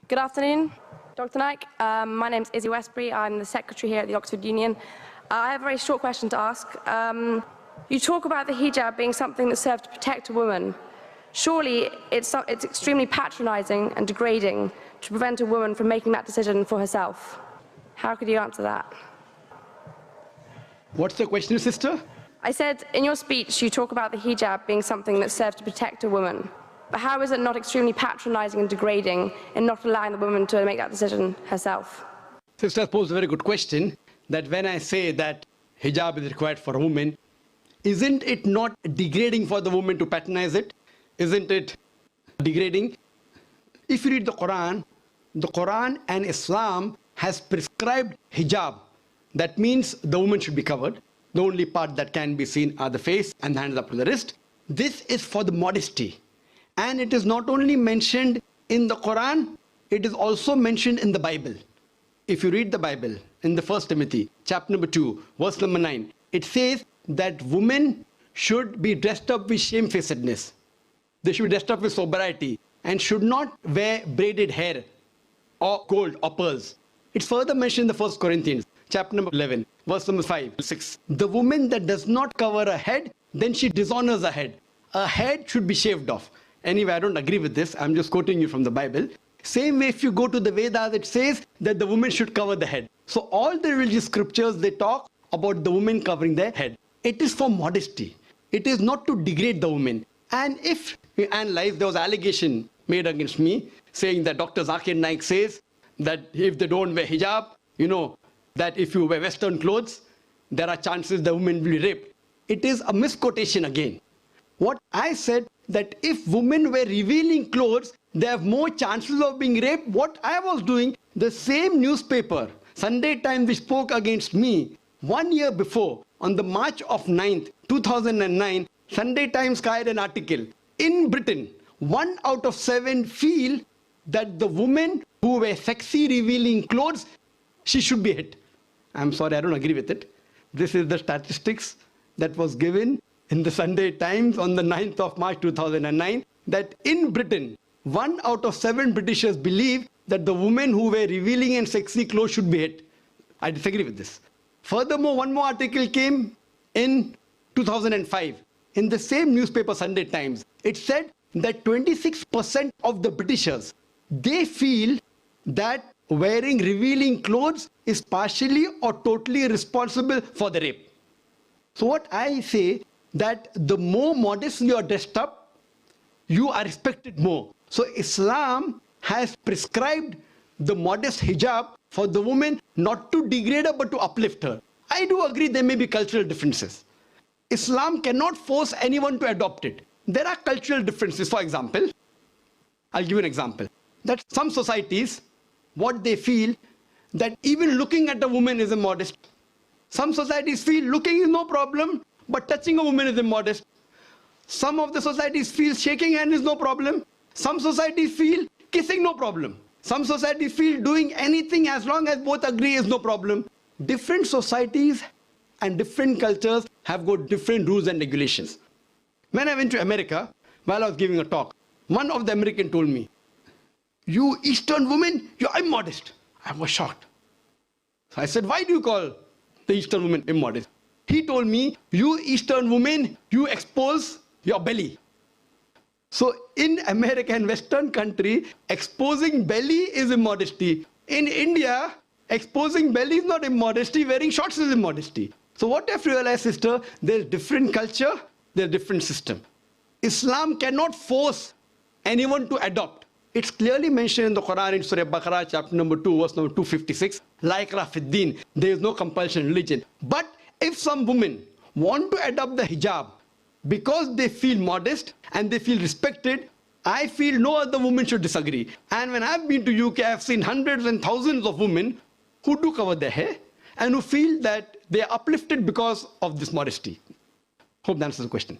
Good afternoon, Dr. Naik. My name's Izzy Westbury. I'm the secretary here at the Oxford Union. I have a very short question to ask. You talk about the hijab being something that serves to protect a woman. Surely it's extremely patronising and degrading to prevent a woman from making that decision for herself. How could you answer that? What's the question, sister? I said, in your speech, you talk about the hijab being something that serves to protect a woman. But how is it not extremely patronising and degrading in not allowing the woman to make that decision herself? Sister posed a very good question, that when I say that hijab is required for a woman, isn't it not degrading for the woman to patronize it? Isn't it degrading? If you read the Quran and Islam has prescribed hijab. That means the woman should be covered. The only part that can be seen are the face and the hands up to the wrist. This is for the modesty. And it is not only mentioned in the Quran, it is also mentioned in the Bible. If you read the Bible in the 1 Timothy, chapter number 2, verse number 9, it says that women should be dressed up with shamefacedness. They should be dressed up with sobriety and should not wear braided hair or gold or pearls. It's further mentioned in the 1 Corinthians, chapter number 11, verse number 5, 6. The woman that does not cover her head, then she dishonors her head. Her head should be shaved off. Anyway, I don't agree with this. I'm just quoting you from the Bible. Same way, if you go to the Vedas, it says that the woman should cover the head. So all the religious scriptures, they talk about the woman covering their head. It is for modesty. It is not to degrade the woman. And if you analyze, there was an allegation made against me saying that Dr. ذاكر Naik says that if they don't wear hijab, that if you wear Western clothes, there are chances the woman will be raped. It is a misquotation again. What I said, that if women wear revealing clothes, they have more chances of being raped. What I was doing, the same newspaper, Sunday Times, which spoke against me 1 year before, on the March of 9th, 2009, Sunday Times carried an article. In Britain, 1 out of 7 feel that the women who wear sexy revealing clothes, she should be hit. I'm sorry, I don't agree with it. This is the statistics that was given in the Sunday Times on the 9th of March 2009, that in Britain, 1 out of 7 Britishers believe that the women who wear revealing and sexy clothes should be hit. I disagree with this. Furthermore, one more article came in 2005 in the same newspaper, Sunday Times. It said that 26% of the Britishers, they feel that wearing revealing clothes is partially or totally responsible for the rape. So what I say, that the more modestly you are dressed up, you are respected more. So Islam has prescribed the modest hijab for the woman, not to degrade her but to uplift her. I do agree there may be cultural differences. Islam cannot force anyone to adopt it. There are cultural differences. For example, I'll give you an example. That some societies, what they feel, that even looking at a woman is immodest. Some societies feel looking is no problem, but touching a woman is immodest. Some of the societies feel shaking hand is no problem. Some societies feel kissing no problem. Some societies feel doing anything as long as both agree is no problem. Different societies and different cultures have got different rules and regulations. When I went to America, while I was giving a talk, one of the Americans told me, "You Eastern women, you're immodest." I was shocked. So I said, "Why do you call the Eastern woman immodest?" He told me, "You Eastern women, you expose your belly." So in America and Western country, exposing belly is immodesty. In India, exposing belly is not immodesty, wearing shorts is immodesty. So what I've realized, sister, there's different culture, there's different system. Islam cannot force anyone to adopt. It's clearly mentioned in the Quran in Surah Baqarah, chapter number 2, verse number 256, La ikraha fid din, there is no compulsion in religion. But if some women want to adopt the hijab because they feel modest and they feel respected, I feel no other woman should disagree. And when I've been to UK, I've seen hundreds and thousands of women who do cover their hair and who feel that they are uplifted because of this modesty. Hope that answers the question.